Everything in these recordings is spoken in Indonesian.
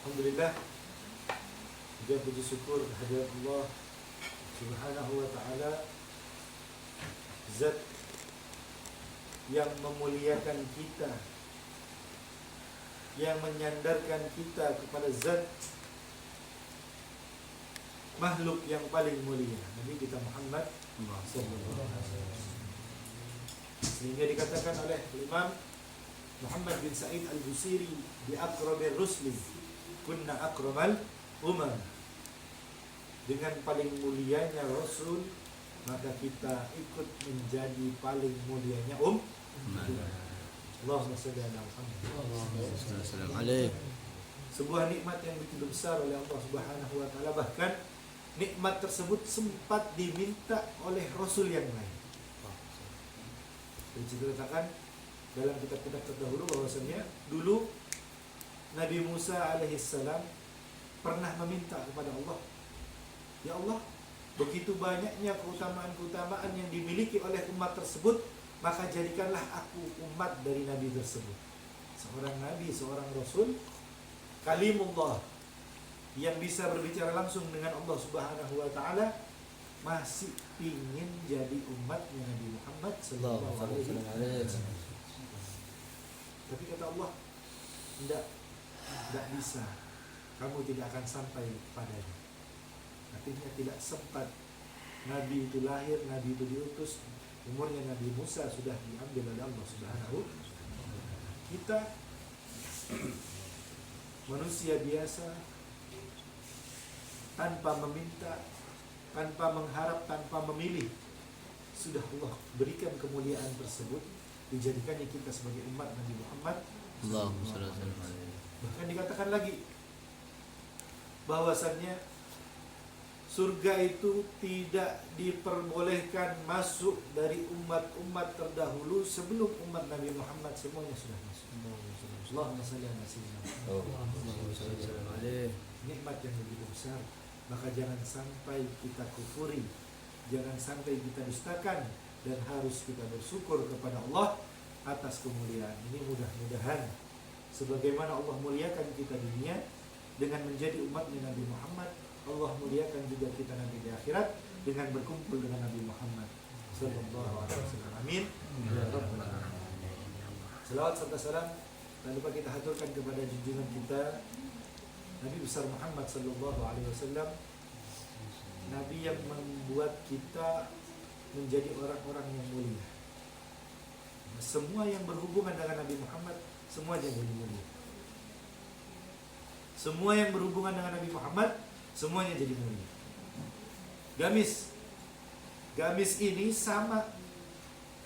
Alhamdulillah, juga puji syukur kehadirat Allah Subhanahu wa ta'ala, Zat yang memuliakan kita, yang menyandarkan kita kepada Zat makhluk yang paling mulia, Nabi kita Muhammad sallallahu alaihi wasallam. Sehingga dikatakan oleh Imam Muhammad bin Sa'id al-Busiri di Aqrabir Rusli, kunna aqrabal umam. Dengan paling mulianya Rasul, maka kita ikut menjadi paling mulianya Allahumma shalli ala Muhammad. Sebuah nikmat yang begitu besar oleh Allah Subhanahu wa taala, bahkan nikmat tersebut sempat diminta oleh Rasul yang lain. Diceritakan dalam kitab-kitab terdahulu bahwasanya dulu Nabi Musa alaihissalam pernah meminta kepada Allah, ya Allah, begitu banyaknya keutamaan-keutamaan yang dimiliki oleh umat tersebut, maka jadikanlah aku umat dari Nabi tersebut. Seorang Nabi, seorang Rasul, kalimullah, yang bisa berbicara langsung dengan Allah Subhanahu wa ta'ala, masih ingin jadi umatnya Nabi Muhammad sallallahu alaihi wasallam. Tapi kata Allah, tidak bisa, kamu tidak akan sampai padanya. Artinya tidak sempat Nabi itu lahir, Nabi itu diutus, umurnya Nabi Musa sudah diambil oleh Allah Subhanahu wa ta'ala. Kita manusia biasa, tanpa meminta, tanpa mengharap, tanpa memilih, sudah Allah berikan kemuliaan tersebut, dijadikannya kita sebagai umat Nabi Muhammad. Bahkan dikatakan lagi bahwasannya surga itu tidak diperbolehkan masuk dari umat-umat terdahulu sebelum umat Nabi Muhammad, semuanya sudah masuk. Allahumma shalli ala sayyidina Muhammad. Nikmat yang begitu besar, maka jangan sampai kita kufuri, jangan sampai kita dustakan, dan harus kita bersyukur kepada Allah atas kemuliaan ini. Mudah-mudahan sebagaimana Allah muliakan kita di dunia dengan menjadi umatnya Nabi Muhammad, Allah muliakan juga kita nanti di akhirat dengan berkumpul dengan Nabi Muhammad sallallahu alaihi wasallam. Amin ya rabbal alamin. Selawat serta salam tak lupa kita haturkan kepada junjungan kita Nabi besar Muhammad sallallahu alaihi wasallam, Nabi yang membuat kita menjadi orang-orang yang mulia. Semua yang berhubungan dengan Nabi Muhammad semuanya jadi mulia. Semua yang berhubungan dengan Nabi Muhammad semuanya jadi mulia. Gamis ini sama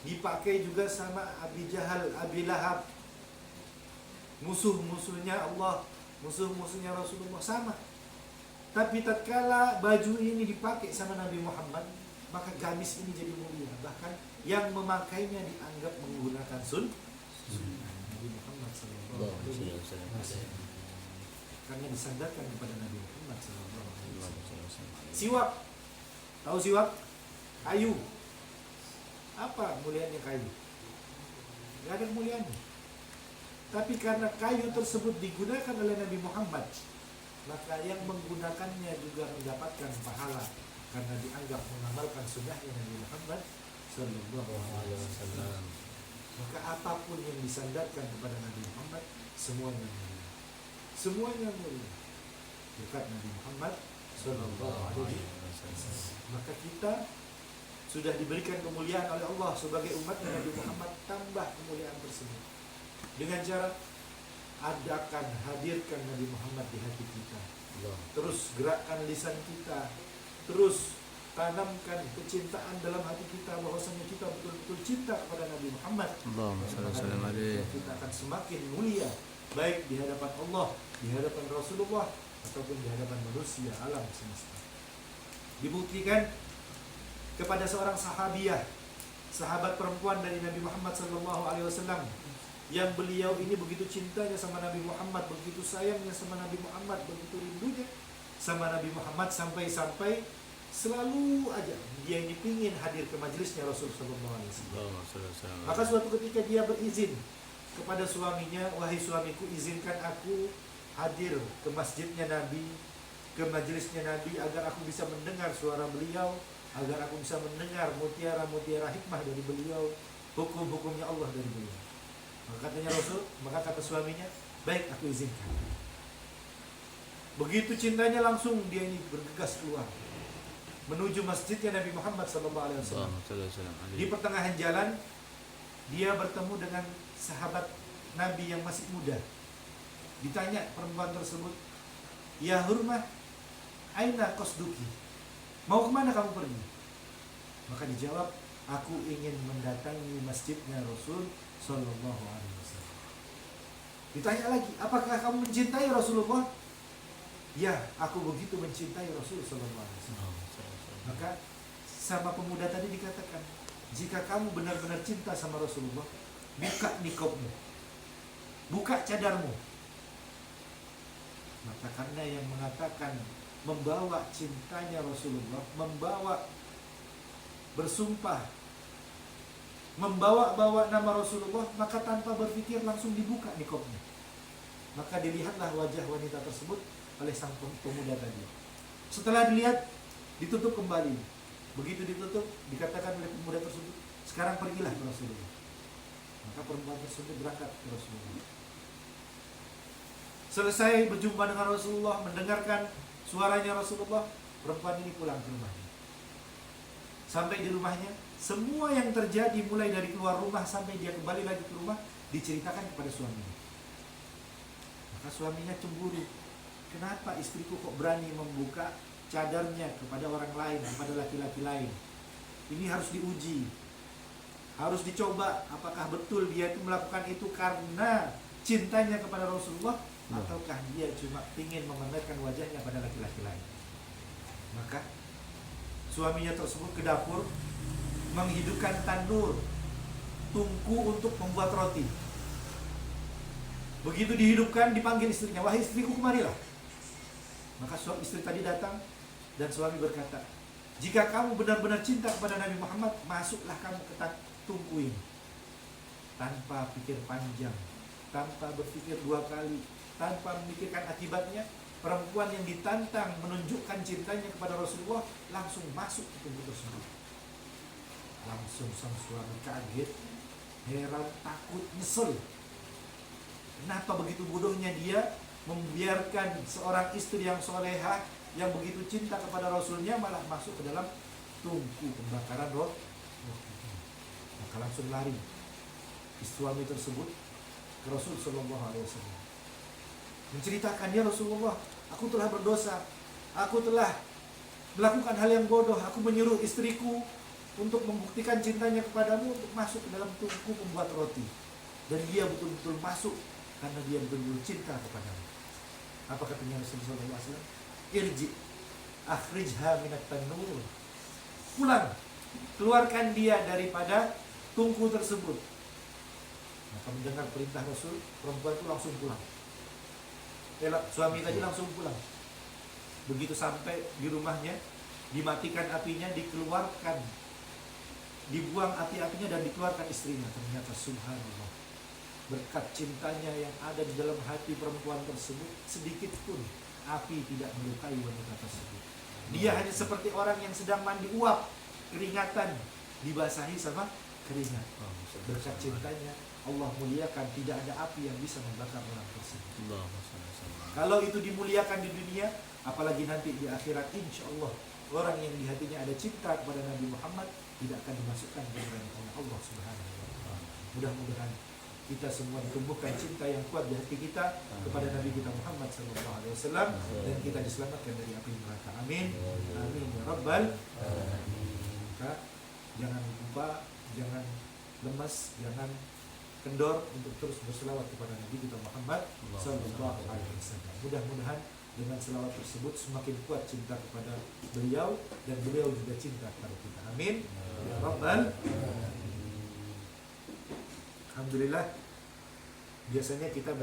dipakai juga sama Abi Jahal, Abi Lahab, musuh-musuhnya Allah, musuh-musuhnya Rasulullah, sama. Tapi tatkala baju ini dipakai sama Nabi Muhammad, maka gamis ini jadi mulia. Bahkan yang memakainya dianggap menggunakan sunnah Nabi Muhammad sallallahu alaihi wasallam, karena disandarkan kepada Nabi Muhammad sallallahu alaihi wasallam. Siwak, tahu siwak? Kayu. Apa mulianya kayu? Tidak ada mulianya. Tapi karena kayu tersebut digunakan oleh Nabi Muhammad, maka yang menggunakannya juga mendapatkan pahala karena dianggap mengamalkan sunnahnya Nabi Muhammad sallallahu alaihi wasallam. Maka apapun yang disandarkan kepada Nabi Muhammad semuanya mulia. Semuanya mulia dekat Nabi Muhammad sallallahu alaihi wasallam. Maka kita sudah diberikan kemuliaan oleh Allah sebagai umat Nabi Muhammad, tambah kemuliaan tersebut dengan cara adakan, hadirkan Nabi Muhammad di hati kita. Terus gerakkan lisan kita, terus tanamkan kecintaan dalam hati kita bahwasanya kita betul-betul cinta kepada Nabi Muhammad. Kita akan semakin mulia, baik di hadapan Allah, di hadapan Rasulullah, ataupun di hadapan manusia alam semesta. Dibuktikan kepada seorang sahabiah, sahabat perempuan dari Nabi Muhammad SAW, yang beliau ini begitu cintanya sama Nabi Muhammad, begitu sayangnya sama Nabi Muhammad, begitu rindunya sama Nabi Muhammad, sampai-sampai selalu aja dia ini ingin hadir ke majelisnya Rasul SAW. Maka suatu ketika dia berizin kepada suaminya, wahai suamiku, izinkan aku hadir ke masjidnya Nabi, ke majelisnya Nabi, agar aku bisa mendengar suara beliau, agar aku bisa mendengar mutiara-mutiara hikmah dari beliau, hukum-hukumnya Allah dari beliau. Maka katanya Rasul, maka kata suaminya, baik, aku izinkan. Begitu cintanya, langsung dia ini bergegas keluar menuju masjidnya Nabi Muhammad SAW. Di pertengahan jalan dia bertemu dengan sahabat Nabi yang masih muda. Ditanya perempuan tersebut, ya Hurmah, aina qasduki? Mau kemana kamu pergi? Maka dijawab, aku ingin mendatangi masjidnya Rasul Sallallahu Alaihi Wasallam. Ditanya lagi, apakah kamu mencintai Rasulullah? Ya, aku begitu mencintai Rasul Sallallahu Alaihi Wasallam. Maka sama pemuda tadi dikatakan, jika kamu benar-benar cinta sama Rasulullah, buka nikobmu, buka cadarmu. Maka karena yang mengatakan membawa cintanya Rasulullah, membawa bersumpah, membawa-bawa nama Rasulullah, maka tanpa berpikir langsung dibuka nikobnya. Maka dilihatlah wajah wanita tersebut oleh sang pemuda tadi. Setelah dilihat, ditutup kembali. Begitu ditutup, dikatakan oleh pemuda tersebut, sekarang pergilah ke Rasulullah. Maka perempuan tersebut berangkat ke Rasulullah. Selesai berjumpa dengan Rasulullah, mendengarkan suaranya Rasulullah, perempuan ini pulang ke rumahnya. Sampai di rumahnya, semua yang terjadi mulai dari keluar rumah sampai dia kembali lagi ke rumah diceritakan kepada suaminya. Maka suaminya cemburu. Kenapa istriku kok berani membuka cadarnya kepada orang lain, kepada laki-laki lain? Ini harus diuji, harus dicoba apakah betul dia itu melakukan itu karena cintanya kepada Rasulullah, ataukah dia cuma ingin memamerkan wajahnya pada laki-laki lain. Maka suaminya tersebut ke dapur menghidupkan tandur, tungku untuk membuat roti. Begitu dihidupkan, dipanggil istrinya, wahai istriku, kemarilah. Maka suami istri tadi datang dan suami berkata, jika kamu benar-benar cinta kepada Nabi Muhammad, masuklah kamu ke tungku ini. Tanpa pikir panjang, tanpa berpikir dua kali, tanpa memikirkan akibatnya, perempuan yang ditantang menunjukkan cintanya kepada Rasulullah langsung masuk ke tungku tersebut. Langsung sang suami kaget, heran, takut, nyesel. Kenapa begitu bodohnya dia membiarkan seorang istri yang solehah, yang begitu cinta kepada Rasulnya, malah masuk ke dalam tungku pembakaran roh. Maka langsung lari suami tersebut ke Rasul Sallallahu Alaihi Wasallam, menceritakan, ya Rasulullah, aku telah berdosa, aku telah melakukan hal yang bodoh, aku menyuruh istriku untuk membuktikan cintanya kepadamu untuk masuk ke dalam tungku pembuat roti, dan dia betul-betul masuk karena dia betul-betul cinta kepadamu. Apa katanya Rasulullah Sallallahu Alaihi Wasallam? Irji, akhrijha minat tanur. Pulang, keluarkan dia daripada tungku tersebut. Maka mendengar perintah Rasul, perempuan itu langsung pulang. Suami tadi langsung pulang. Begitu sampai di rumahnya, dimatikan apinya, dikeluarkan, dibuang api-apinya dan dikeluarkan istrinya. Ternyata subhanallah, berkat cintanya yang ada di dalam hati perempuan tersebut, sedikit pun api tidak melukai wanita tersebut. Dia hanya seperti orang yang sedang mandi uap, keringatan dibasahi sama keringat. Berkat cintanya Allah muliakan, tidak ada api yang bisa membakar orang tersebut. Kalau itu dimuliakan di dunia, apalagi nanti di akhirat, insya Allah orang yang di hatinya ada cinta kepada Nabi Muhammad tidak akan dimasukkan ke neraka oleh Allah Subhanahu wa Ta'ala. Mudah-mudahan kita semua ditumbuhkan cinta yang kuat di hati kita kepada Nabi kita Muhammad Sallallahu Alaihi Wasallam, dan kita diselamatkan dari api neraka. Amin. Amin ya Rabbal alamin. Maka jangan lupa, jangan lemas, jangan kendor untuk terus berselawat kepada Nabi kita Muhammad Sallallahu Alaihi Wasallam. Mudah-mudahan dengan selawat tersebut semakin kuat cinta kepada beliau dan beliau juga cinta kepada kita. Amin ya Rabbal alamin. Alhamdulillah, biasanya kita